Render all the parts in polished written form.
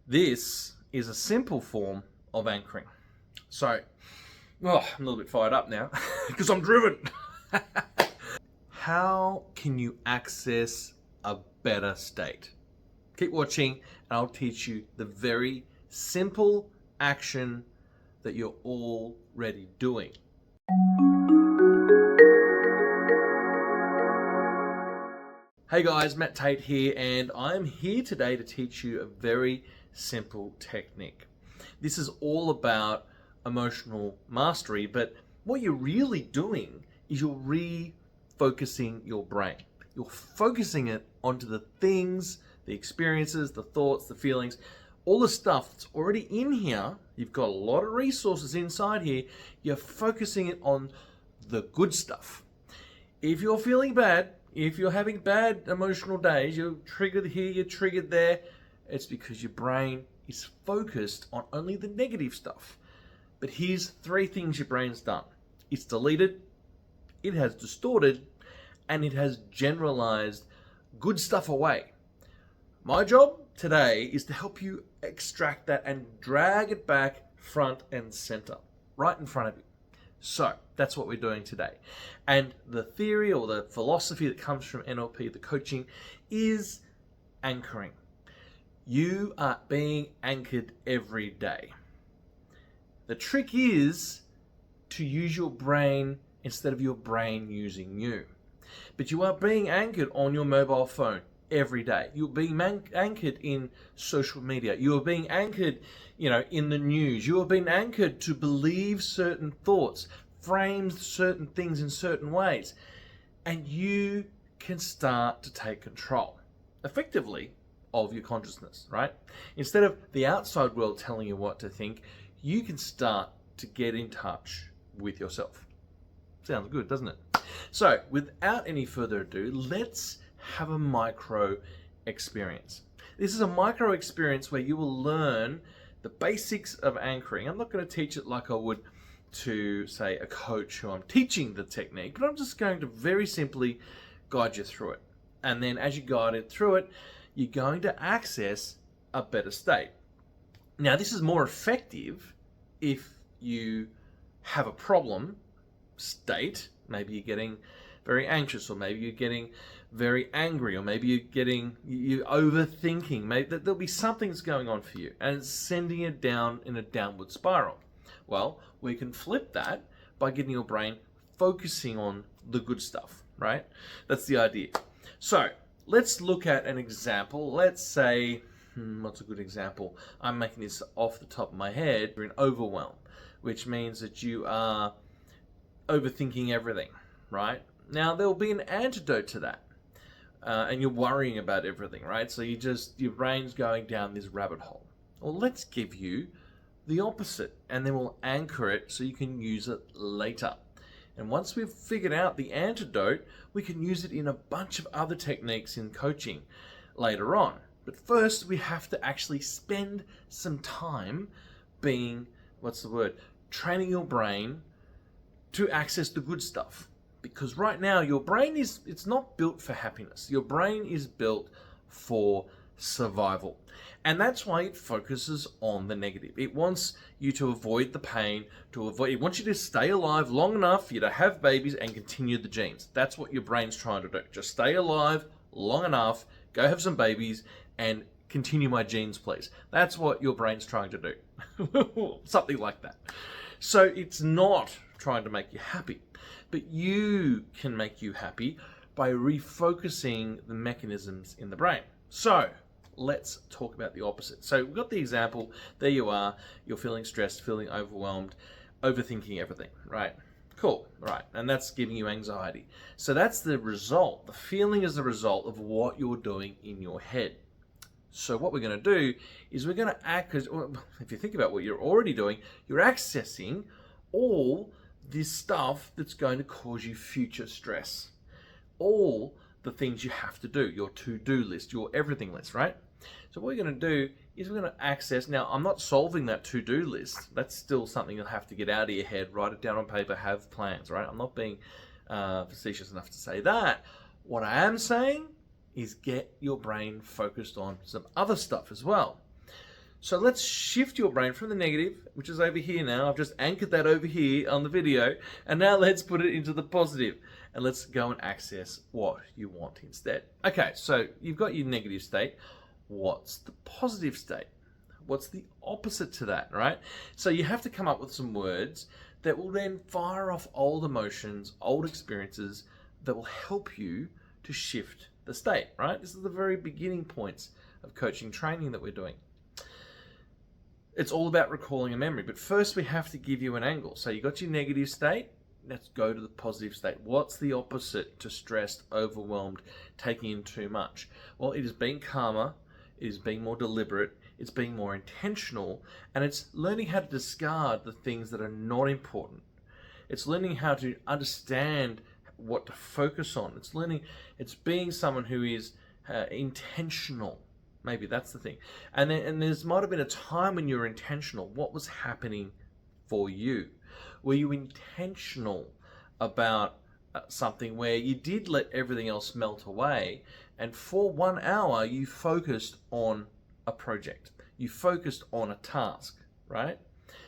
This is a simple form of anchoring. So, I'm a little bit fired up now because I'm driven. How can you access a better state? Keep watching and I'll teach you the very simple action that you're already doing. Hey guys, Matt Tait here, and I'm here today to teach you a very simple technique. This is all about emotional mastery, but what you're really doing is you're refocusing your brain. You're focusing it onto the things, the experiences, the thoughts, the feelings, all the stuff that's already in here. You've got a lot of resources inside here. You're focusing it on the good stuff. If you're feeling bad, if you're having bad emotional days, you're triggered here, you're triggered there, it's because your brain is focused on only the negative stuff. But here's 3 things your brain's done. It's deleted, it has distorted, and it has generalized good stuff away. My job today is to help you extract that and drag it back front and center, right in front of you. So that's what we're doing today. And the theory or the philosophy that comes from NLP, the coaching, is anchoring. You are being anchored every day. The trick is to use your brain instead of your brain using you. But you are being anchored on your mobile phone every day. You're being anchored in social media. You are being anchored, in the news. You are being anchored to believe certain thoughts, frame certain things in certain ways. And you can start to take control, effectively, of your consciousness, right? Instead of the outside world telling you what to think, you can start to get in touch with yourself. Sounds good, doesn't it? So, without any further ado, let's have a micro experience. This is a micro experience where you will learn the basics of anchoring. I'm not going to teach it like I would to, say, a coach who I'm teaching the technique, but I'm just going to very simply guide you through it. And then as you guide it through it, you're going to access a better state. Now, this is more effective if you have a problem state. Maybe you're getting very anxious, or maybe you're getting very angry, or maybe you're overthinking. Maybe there'll be something that's going on for you and it's sending it down in a downward spiral. Well, we can flip that by getting your brain focusing on the good stuff, right? That's the idea. So let's look at an example. Let's say, what's a good example? I'm making this off the top of my head. You're in overwhelm, which means that you are overthinking everything, right? Now, there'll be an antidote to that. And you're worrying about everything, right? So your brain's going down this rabbit hole. Well, let's give you the opposite, and then we'll anchor it so you can use it later. And once we've figured out the antidote, we can use it in a bunch of other techniques in coaching later on. But first, we have to actually spend some time training your brain to access the good stuff. Because right now, your brain it's not built for happiness. Your brain is built for survival. And that's why it focuses on the negative. It wants you to avoid the pain, it wants you to stay alive long enough for you to have babies and continue the genes. That's what your brain's trying to do. Just stay alive long enough, go have some babies, and continue my genes, please. That's what your brain's trying to do. Something like that. So it's not trying to make you happy, but you can make you happy by refocusing the mechanisms in the brain. So let's talk about the opposite. So we've got the example. There you are. You're feeling stressed, feeling overwhelmed, overthinking everything, right? Cool, right. And that's giving you anxiety. So that's the result. The feeling is the result of what you're doing in your head. So what we're going to do is we're going to if you think about what you're already doing, you're accessing all this stuff that's going to cause you future stress. All the things you have to do, your to-do list, your everything list, right? So what we're going to do is we're going to access, now I'm not solving that to-do list. That's still something you'll have to get out of your head, write it down on paper, have plans, right? I'm not being facetious enough to say that. What I am saying is get your brain focused on some other stuff as well. So let's shift your brain from the negative, which is over here now. I've just anchored that over here on the video. And now let's put it into the positive. And let's go and access what you want instead. Okay, so you've got your negative state. What's the positive state? What's the opposite to that, right? So you have to come up with some words that will then fire off old emotions, old experiences that will help you to shift the state, right? This is the very beginning points of coaching training that we're doing. It's all about recalling a memory, but first we have to give you an angle. So you got your negative state, let's go to the positive state. What's the opposite to stressed, overwhelmed, taking in too much? Well, it is being calmer, it is being more deliberate, it's being more intentional, and it's learning how to discard the things that are not important. It's learning how to understand what to focus on. It's being someone who is intentional. Maybe that's the thing. And there's might have been a time when you were intentional. What was happening for you? Were you intentional about something where you did let everything else melt away, and for 1 hour you focused on a project? You focused on a task, right?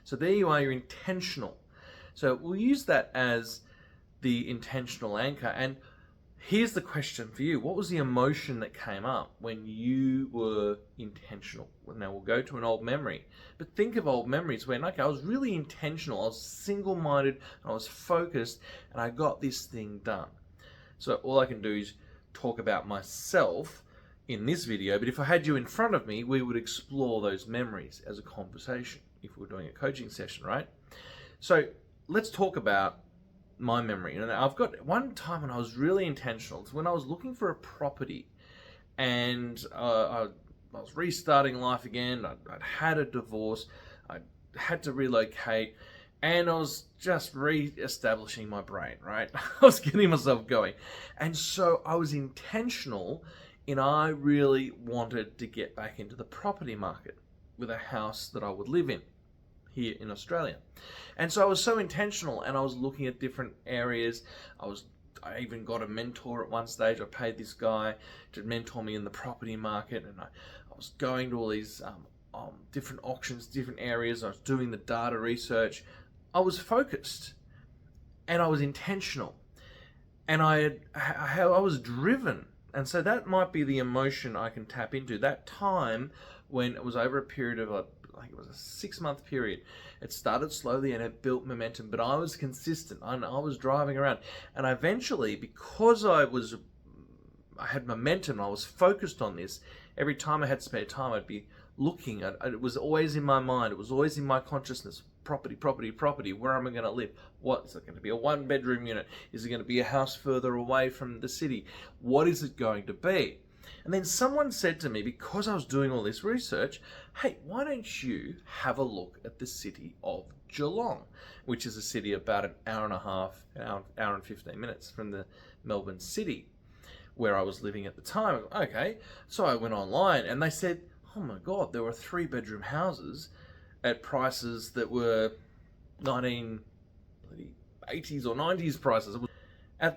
So there you are, you're intentional. So we'll use that as the intentional anchor. And here's the question for you. What was the emotion that came up when you were intentional? Now we'll go to an old memory. But think of old memories when, okay, I was really intentional. I was single-minded, I was focused, and I got this thing done. So all I can do is talk about myself in this video, but if I had you in front of me, we would explore those memories as a conversation if we were doing a coaching session, right? So let's talk about my memory. And I've got one time when I was really intentional. It's when I was looking for a property, and I was restarting life again. I'd had a divorce. I had to relocate, and I was just re-establishing my brain, right? I was getting myself going. And so I was intentional, and I really wanted to get back into the property market with a house that I would live in here in Australia. And so I was so intentional, and I was looking at different areas. I even got a mentor at one stage. I paid this guy to mentor me in the property market, and I was going to all these different auctions, different areas. I was doing the data research. I was focused, and I was intentional, and I was driven. And so that might be the emotion I can tap into. That time when it was over a period of, I think it was a 6-month period. It started slowly and it built momentum, but I was consistent. I was driving around, and eventually, because I had momentum, I was focused on this. Every time I had spare time, I'd be looking. It was always in my mind. It was always in my consciousness. Property, property, property. Where am I going to live? What is it going to be? A 1-bedroom unit? Is it going to be a house further away from the city? What is it going to be? And then someone said to me, because I was doing all this research, hey, why don't you have a look at the city of Geelong, which is a city about an hour and a half, hour and 15 minutes from the Melbourne city where I was living at the time. Okay, so I went online, and they said, oh my God, there were 3-bedroom houses at prices that were 1980s or 90s prices.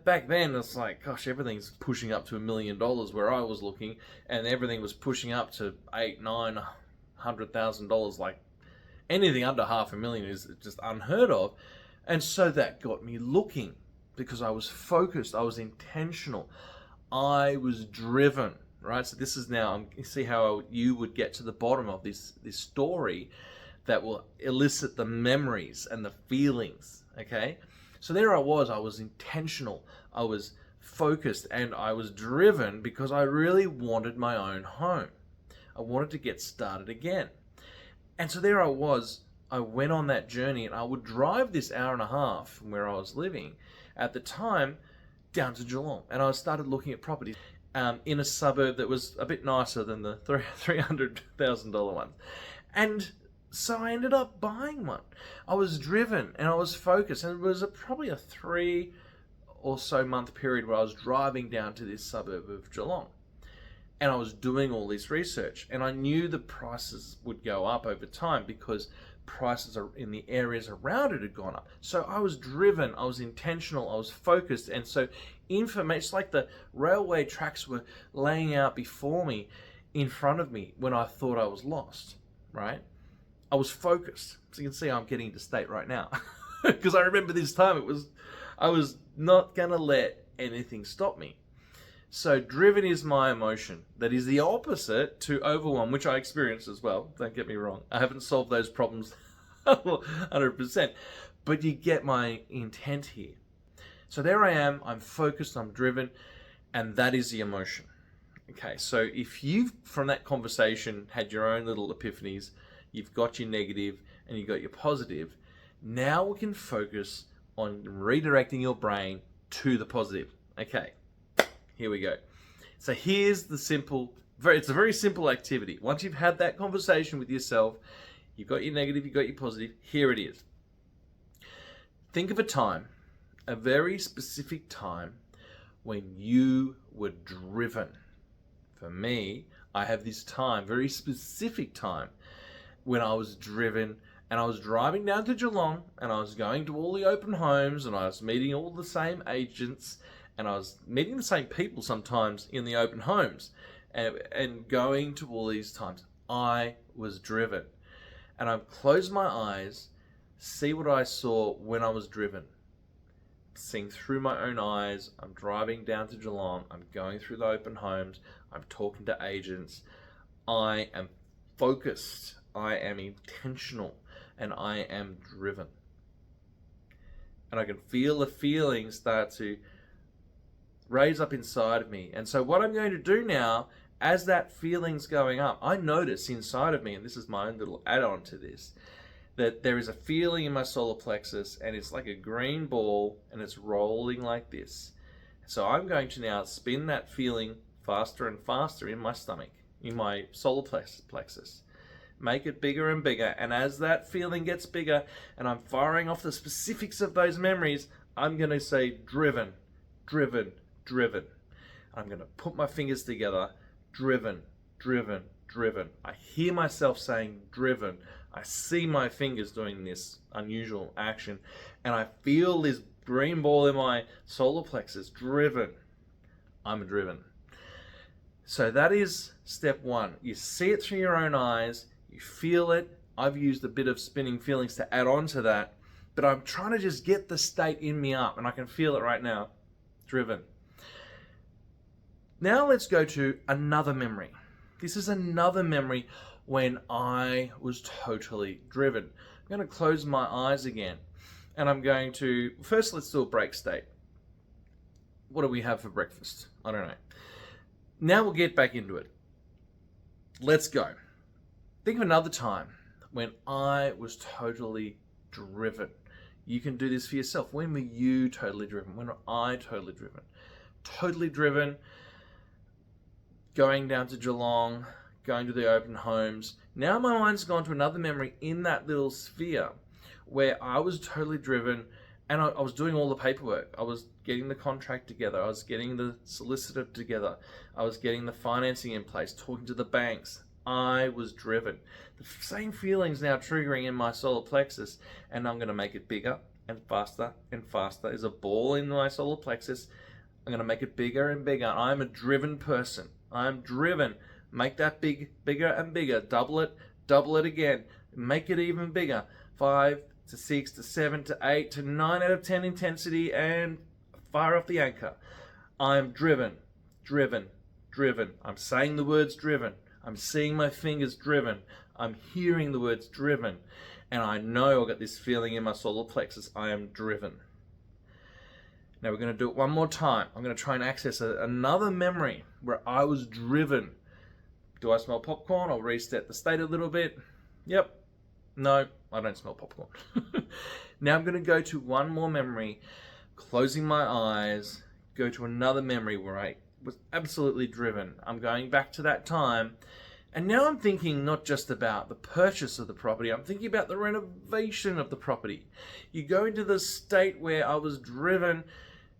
Back then, it's like, gosh, everything's pushing up to $1 million where I was looking, and everything was pushing up to $800,000-900,000. Like anything under $500,000 is just unheard of. And so that got me looking, because I was focused, I was intentional, I was driven, right? So this is now, you see how you would get to the bottom of this story that will elicit the memories and the feelings, okay? So there I was intentional, I was focused, and I was driven because I really wanted my own home. I wanted to get started again. And so there I was, I went on that journey, and I would drive this hour and a half from where I was living at the time down to Geelong. And I started looking at properties in a suburb that was a bit nicer than the $300,000 one. And so I ended up buying one. I was driven and I was focused, and it was probably a 3 or so month period where I was driving down to this suburb of Geelong, and I was doing all this research, and I knew the prices would go up over time because prices in the areas around it had gone up. So I was driven, I was intentional, I was focused, and so information, it's like the railway tracks were laying out before me, in front of me, when I thought I was lost. right? I was focused. So you can see I'm getting into state right now. Because I remember this time I was not going to let anything stop me. So driven is my emotion. That is the opposite to overwhelm, which I experienced as well. Don't get me wrong. I haven't solved those problems 100%. But you get my intent here. So there I am. I'm focused. I'm driven. And that is the emotion. Okay, so if you've, from that conversation, had your own little epiphanies, you've got your negative and you've got your positive, now we can focus on redirecting your brain to the positive. Okay, here we go. So here's the simple, it's a very simple activity. Once you've had that conversation with yourself, you've got your negative, you've got your positive, here it is. Think of a time, a very specific time, when you were driven. For me, I have this time, very specific time, when I was driven and I was driving down to Geelong and I was going to all the open homes and I was meeting all the same agents and I was meeting the same people sometimes in the open homes and going to all these times. I was driven. And I closed my eyes, see what I saw when I was driven. Seeing through my own eyes, I'm driving down to Geelong, I'm going through the open homes, I'm talking to agents. I am focused, I am intentional, and I am driven. And I can feel the feelings start to raise up inside of me. And so what I'm going to do now, as that feeling's going up, I notice inside of me, and this is my own little add-on to this, that there is a feeling in my solar plexus and it's like a green ball and it's rolling like this. So I'm going to now spin that feeling faster and faster in my stomach, in my solar plexus. Make it bigger and bigger, and as that feeling gets bigger and I'm firing off the specifics of those memories, I'm going to say driven, driven, driven. I'm going to put my fingers together, driven, driven, driven. I hear myself saying driven. I see my fingers doing this unusual action, and I feel this green ball in my solar plexus, driven. I'm driven. So that is step one. You see it through your own eyes, you feel it. I've used a bit of spinning feelings to add on to that, but I'm trying to just get the state in me up, and I can feel it right now, driven. Now let's go to another memory. This is another memory when I was totally driven. I'm going to close my eyes again, and I'm going to, first let's do a break state. What do we have for breakfast? I don't know. Now we'll get back into it. Let's go. Think of another time when I was totally driven. You can do this for yourself. When were you totally driven? When were I totally driven? Totally driven, going down to Geelong, going to the open homes. Now my mind's gone to another memory in that little sphere where I was totally driven and I was doing all the paperwork. I was getting the contract together. I was getting the solicitor together. I was getting the financing in place, talking to the banks. I was driven. The same feelings now triggering in my solar plexus, and I'm going to make it bigger and faster and faster. There's a ball in my solar plexus. I'm going to make it bigger and bigger. I'm a driven person. I'm driven. Make that bigger and bigger. Double it again. Make it even bigger. 5 to 6 to 7 to 8 to 9 out of 10 intensity, and fire off the anchor. I'm driven, driven, driven. I'm saying the words driven. I'm seeing my fingers driven. I'm hearing the words driven. And I know I've got this feeling in my solar plexus. I am driven. Now we're going to do it one more time. I'm going to try and access another memory where I was driven. Do I smell popcorn? I'll reset the state a little bit. Yep. No, I don't smell popcorn. Now I'm going to go to one more memory, closing my eyes, go to another memory where I was absolutely driven. I'm going back to that time. And now I'm thinking not just about the purchase of the property, I'm thinking about the renovation of the property. You go into the state where I was driven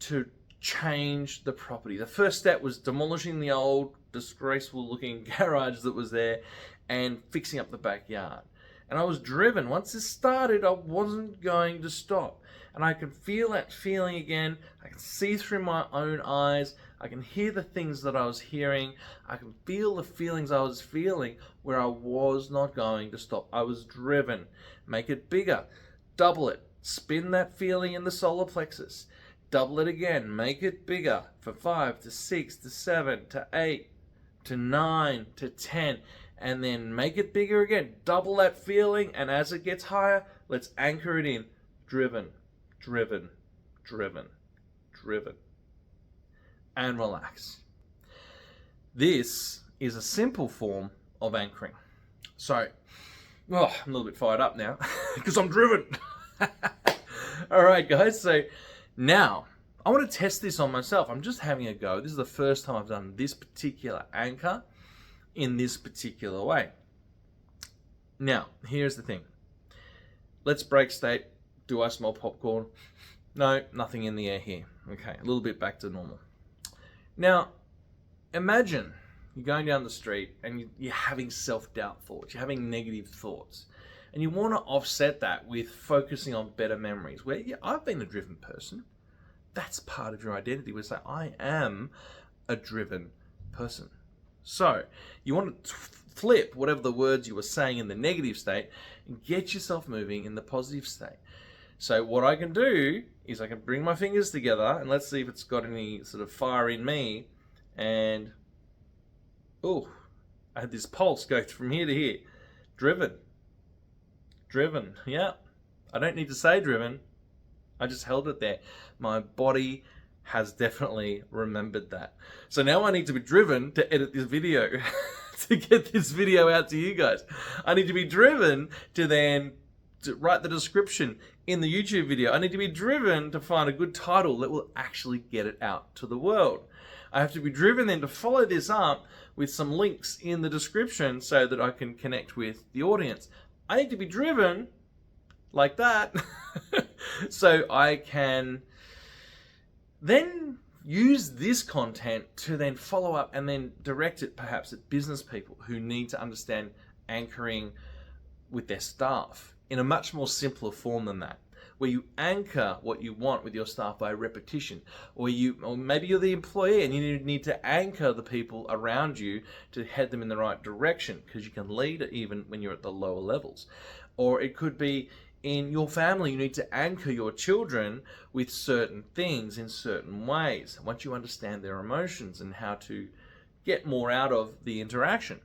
to change the property. The first step was demolishing the old, disgraceful looking garage that was there and fixing up the backyard. And I was driven. Once this started, I wasn't going to stop. And I could feel that feeling again. I can see through my own eyes. I can hear the things that I was hearing. I can feel the feelings I was feeling where I was not going to stop. I was driven. Make it bigger. Double it. Spin that feeling in the solar plexus. Double it again. Make it bigger for 5 to 6 to 7 to 8 to 9 to 10. And then make it bigger again. Double that feeling. And as it gets higher, let's anchor it in. Driven, driven, driven, driven. And relax. This is a simple form of anchoring. So, I'm a little bit fired up now because I'm driven. All right, guys. So now I want to test this on myself. I'm just having a go. This is the first time I've done this particular anchor in this particular way. Now, here's the thing. Let's break state. Do I smell popcorn? No, nothing in the air here. Okay, a little bit back to normal. Now, imagine you're going down the street and you're having self-doubt thoughts. You're having negative thoughts. And you want to offset that with focusing on better memories. Where, yeah, I've been a driven person. That's part of your identity. We say, I am a driven person. So, you want to flip whatever the words you were saying in the negative state and get yourself moving in the positive state. So what I can do is I can bring my fingers together and let's see if it's got any sort of fire in me. And, oh, I had this pulse go from here to here. Driven. Driven, yeah. I don't need to say driven. I just held it there. My body has definitely remembered that. So now I need to be driven to edit this video, to get this video out to you guys. I need to be driven to then write the description in the YouTube video. I need to be driven to find a good title that will actually get it out to the world. I have to be driven then to follow this up with some links in the description so that I can connect with the audience. I need to be driven like that so I can then use this content to then follow up and then direct it perhaps at business people who need to understand anchoring with their staff in a much more simpler form than that, where you anchor what you want with your staff by repetition, or maybe you're the employee and you need to anchor the people around you to head them in the right direction, because you can lead even when you're at the lower levels. Or it could be in your family, you need to anchor your children with certain things in certain ways once you understand their emotions and how to get more out of the interaction.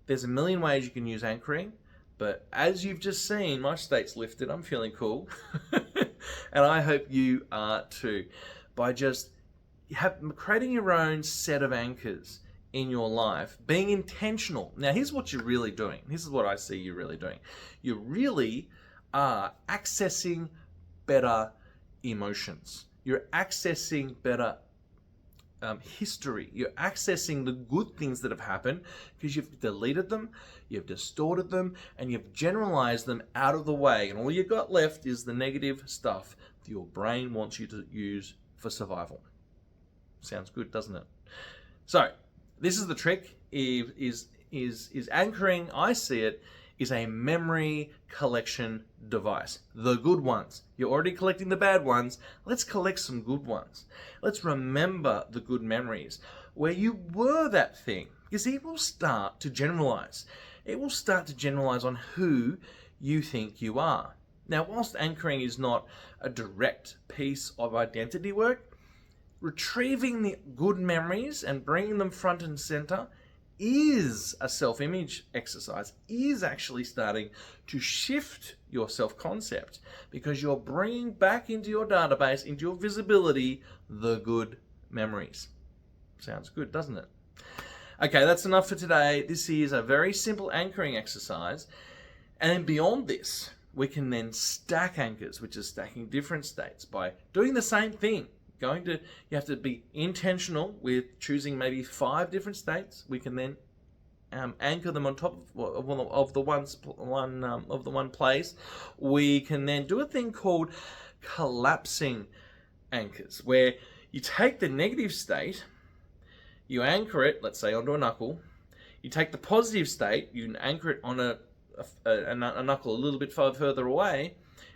There's a million ways you can use anchoring. But as you've just seen, my state's lifted. I'm feeling cool. And I hope you are too. By just creating your own set of anchors in your life, being intentional. Now, here's what you're really doing. This is what I see you really doing. You really are accessing better emotions. You're accessing better history. You're accessing the good things that have happened because you've deleted them, you've distorted them, and you've generalized them out of the way. And all you've got left is the negative stuff that your brain wants you to use for survival. Sounds good, doesn't it? So this is the trick. Is anchoring, I see it, is a memory collection device. The good ones. You're already collecting the bad ones. Let's collect some good ones. Let's remember the good memories where you were that thing. Because it will start to generalize. It will start to generalize on who you think you are. Now, whilst anchoring is not a direct piece of identity work, retrieving the good memories and bringing them front and center is a self-image exercise, is actually starting to shift your self-concept, because you're bringing back into your database, into your visibility, the good memories. Sounds good, doesn't it? Okay, that's enough for today. This is a very simple anchoring exercise. And then beyond this, we can then stack anchors, which is stacking different states by doing the same thing. You have to be intentional with choosing maybe 5 different states. We can then anchor them on top of the one place. We can then do a thing called collapsing anchors, where you take the negative state, you anchor it, let's say, onto a knuckle. You take the positive state, you anchor it on a knuckle a little bit further away,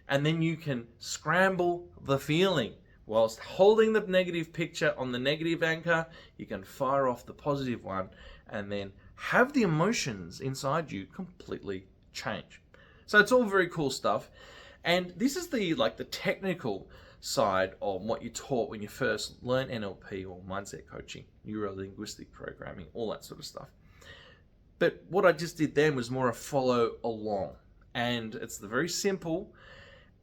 and then you can scramble the feeling Whilst holding the negative picture on the negative anchor, you can fire off the positive one and then have the emotions inside you completely change. So it's all very cool stuff. And this is the technical side of what you taught when you first learn NLP or mindset coaching, Neuro Linguistic Programming, all that sort of stuff. But what I just did then was more a follow along. And it's the very simple.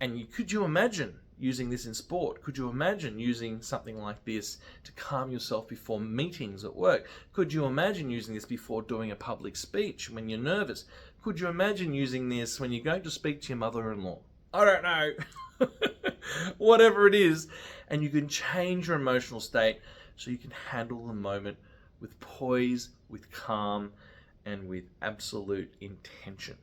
And could you imagine using this in sport? Could you imagine using something like this to calm yourself before meetings at work? Could you imagine using this before doing a public speech when you're nervous? Could you imagine using this when you're going to speak to your mother-in-law? I don't know. Whatever it is. And you can change your emotional state so you can handle the moment with poise, with calm, and with absolute intention.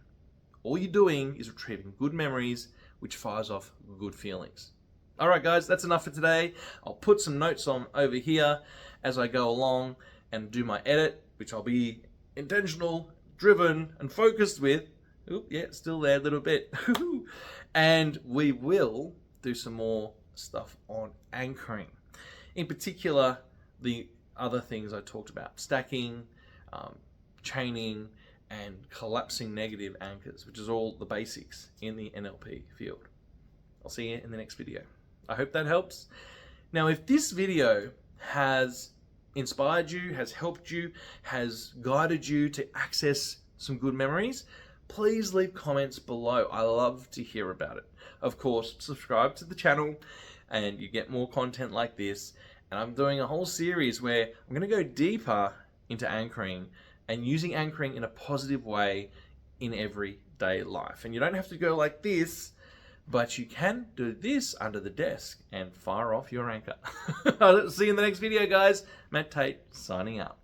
All you're doing is retrieving good memories, which fires off good feelings. All right, guys, that's enough for today. I'll put some notes on over here as I go along and do my edit, which I'll be intentional, driven, and focused with. Oop, yeah, still there a little bit. And we will do some more stuff on anchoring. In particular, the other things I talked about, stacking, chaining, and collapsing negative anchors, which is all the basics in the NLP field. I'll see you in the next video. I hope that helps. Now, if this video has inspired you, has helped you, has guided you to access some good memories, please leave comments below. I love to hear about it. Of course, subscribe to the channel and you get more content like this. And I'm doing a whole series where I'm going to go deeper into anchoring and using anchoring in a positive way in everyday life. And you don't have to go like this, but you can do this under the desk and fire off your anchor. I'll see you in the next video, guys. Matt Tait signing out.